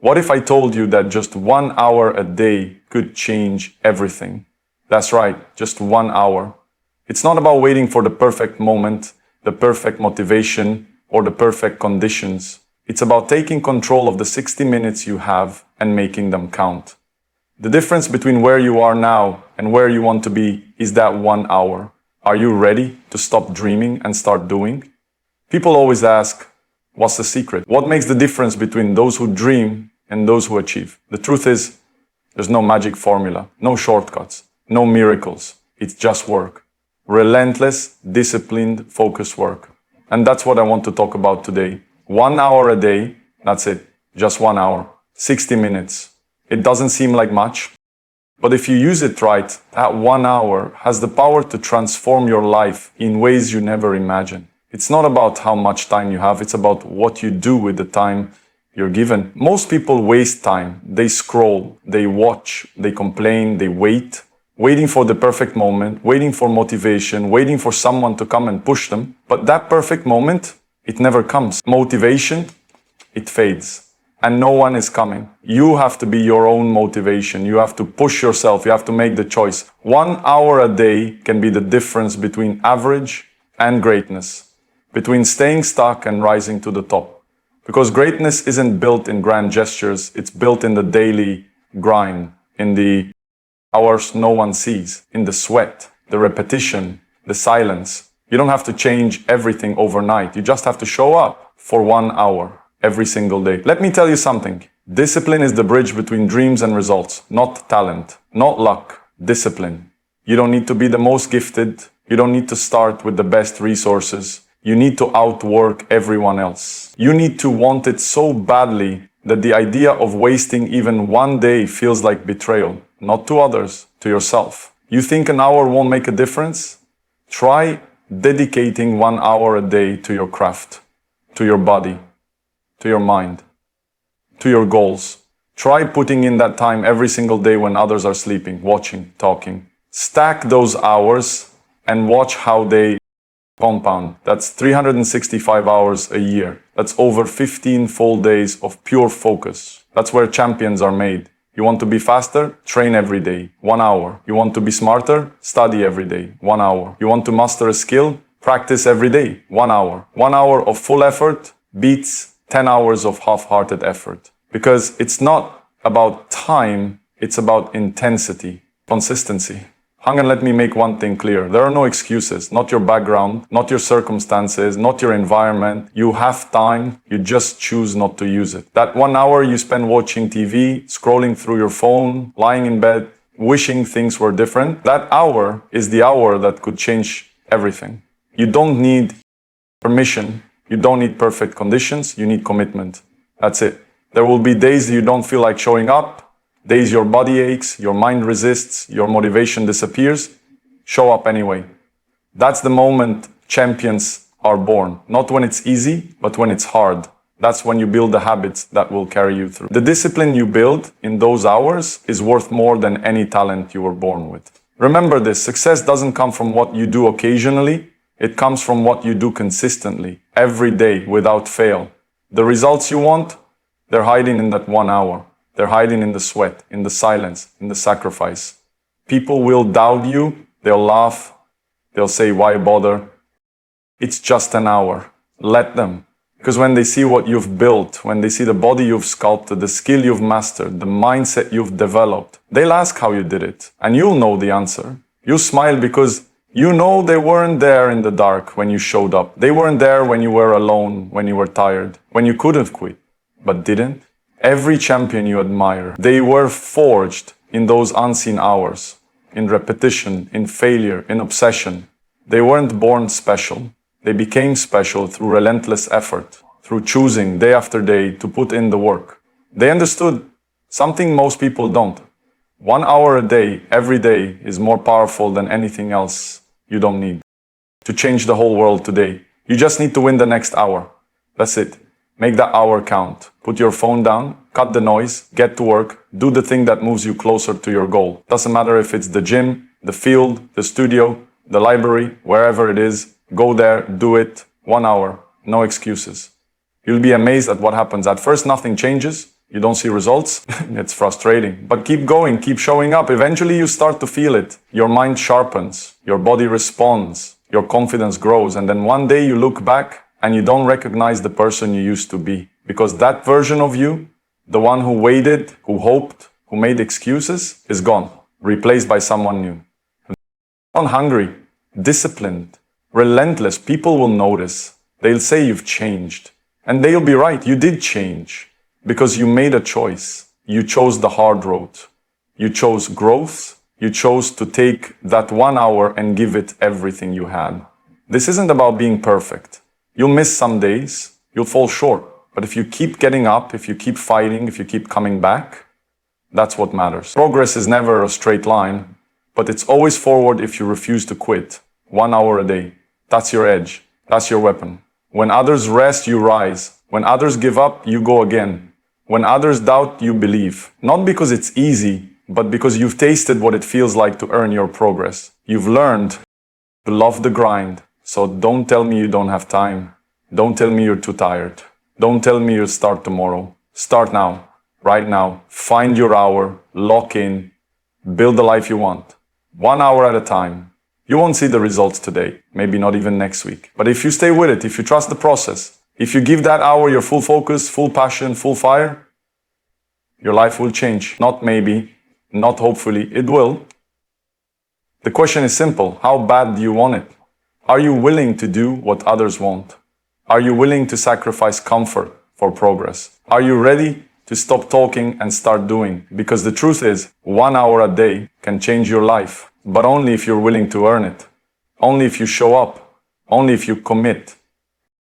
What if I told you that just 1 hour a day could change everything? That's right, just 1 hour. It's not about waiting for the perfect moment, the perfect motivation, or the perfect conditions. It's about taking control of the 60 minutes you have and making them count. The difference between where you are now and where you want to be is that 1 hour. Are you ready to stop dreaming and start doing? People always ask, what's the secret? What makes the difference between those who dream and those who achieve? The truth is, there's no magic formula, no shortcuts, no miracles. It's just work. Relentless, disciplined, focused work. And that's what I want to talk about today. 1 hour a day, that's it. Just 1 hour. 60 minutes. It doesn't seem like much, but if you use it right, that 1 hour has the power to transform your life in ways you never imagined. It's not about how much time you have, it's about what you do with the time you're given. Most people waste time. They scroll, they watch, they complain, they wait. Waiting for the perfect moment, waiting for motivation, waiting for someone to come and push them. But that perfect moment, it never comes. Motivation, it fades. And no one is coming. You have to be your own motivation. You have to push yourself. You have to make the choice. 1 hour a day can be the difference between average and greatness. Between staying stuck and rising to the top. Because greatness isn't built in grand gestures. It's built in the daily grind, in the hours no one sees, in the sweat, the repetition, the silence. You don't have to change everything overnight. You just have to show up for 1 hour every single day. Let me tell you something. Discipline is the bridge between dreams and results, not talent, not luck, discipline. You don't need to be the most gifted. You don't need to start with the best resources. You need to outwork everyone else. You need to want it so badly that the idea of wasting even one day feels like betrayal. Not to others, to yourself. You think an hour won't make a difference? Try dedicating 1 hour a day to your craft, to your body, to your mind, to your goals. Try putting in that time every single day when others are sleeping, watching, talking. Stack those hours and watch how they compound. That's 365 hours a year. That's over 15 full days of pure focus. That's where champions are made. You want to be faster? Train every day, 1 hour. You want to be smarter? Study every day, 1 hour. You want to master a skill? Practice every day, 1 hour. 1 hour of full effort beats 10 hours of half-hearted effort. Because it's not about time, it's about intensity, consistency. Hang on, let me make one thing clear. There are no excuses, not your background, not your circumstances, not your environment. You have time, you just choose not to use it. That 1 hour you spend watching TV, scrolling through your phone, lying in bed, wishing things were different, that hour is the hour that could change everything. You don't need permission, you don't need perfect conditions, you need commitment. That's it. There will be days you don't feel like showing up, days your body aches, your mind resists, your motivation disappears. Show up anyway. That's the moment champions are born. Not when it's easy, but when it's hard. That's when you build the habits that will carry you through. The discipline you build in those hours is worth more than any talent you were born with. Remember this, success doesn't come from what you do occasionally. It comes from what you do consistently, every day, without fail. The results you want, they're hiding in that 1 hour. They're hiding in the sweat, in the silence, in the sacrifice. People will doubt you, they'll laugh, they'll say, why bother? It's just an hour. Let them. Because when they see what you've built, when they see the body you've sculpted, the skill you've mastered, the mindset you've developed, they'll ask how you did it. And you'll know the answer. You'll smile because you know they weren't there in the dark when you showed up. They weren't there when you were alone, when you were tired, when you could have quit, but didn't. Every champion you admire, they were forged in those unseen hours, in repetition, in failure, in obsession. They weren't born special. They became special through relentless effort, through choosing day after day to put in the work. They understood something most people don't. 1 hour a day, every day, is more powerful than anything else you don't need to change the whole world today. You just need to win the next hour. That's it. Make that hour count. Put your phone down, cut the noise, get to work, do the thing that moves you closer to your goal. Doesn't matter if it's the gym, the field, the studio, the library, wherever it is, go there, do it. 1 hour, no excuses. You'll be amazed at what happens. At first, nothing changes. You don't see results? It's frustrating. But keep going, keep showing up. Eventually you start to feel it. Your mind sharpens, your body responds, your confidence grows, and then one day you look back and you don't recognize the person you used to be. Because that version of you, the one who waited, who hoped, who made excuses, is gone, replaced by someone new. Hungry, disciplined, relentless, people will notice. They'll say you've changed. And they'll be right, you did change. Because you made a choice. You chose the hard road. You chose growth. You chose to take that 1 hour and give it everything you had. This isn't about being perfect. You'll miss some days. You'll fall short. But if you keep getting up, if you keep fighting, if you keep coming back, that's what matters. Progress is never a straight line, but it's always forward if you refuse to quit. 1 hour a day. That's your edge. That's your weapon. When others rest, you rise. When others give up, you go again. When others doubt, you believe. Not because it's easy, but because you've tasted what it feels like to earn your progress. You've learned to love the grind. So don't tell me you don't have time. Don't tell me you're too tired. Don't tell me you'll start tomorrow. Start now, right now. Find your hour, lock in, build the life you want. 1 hour at a time. You won't see the results today, maybe not even next week. But if you stay with it, if you trust the process, if you give that hour your full focus, full passion, full fire, your life will change. Not maybe, not hopefully, it will. The question is simple. How bad do you want it? Are you willing to do what others won't? Are you willing to sacrifice comfort for progress? Are you ready to stop talking and start doing? Because the truth is, 1 hour a day can change your life, but only if you're willing to earn it. Only if you show up. Only if you commit.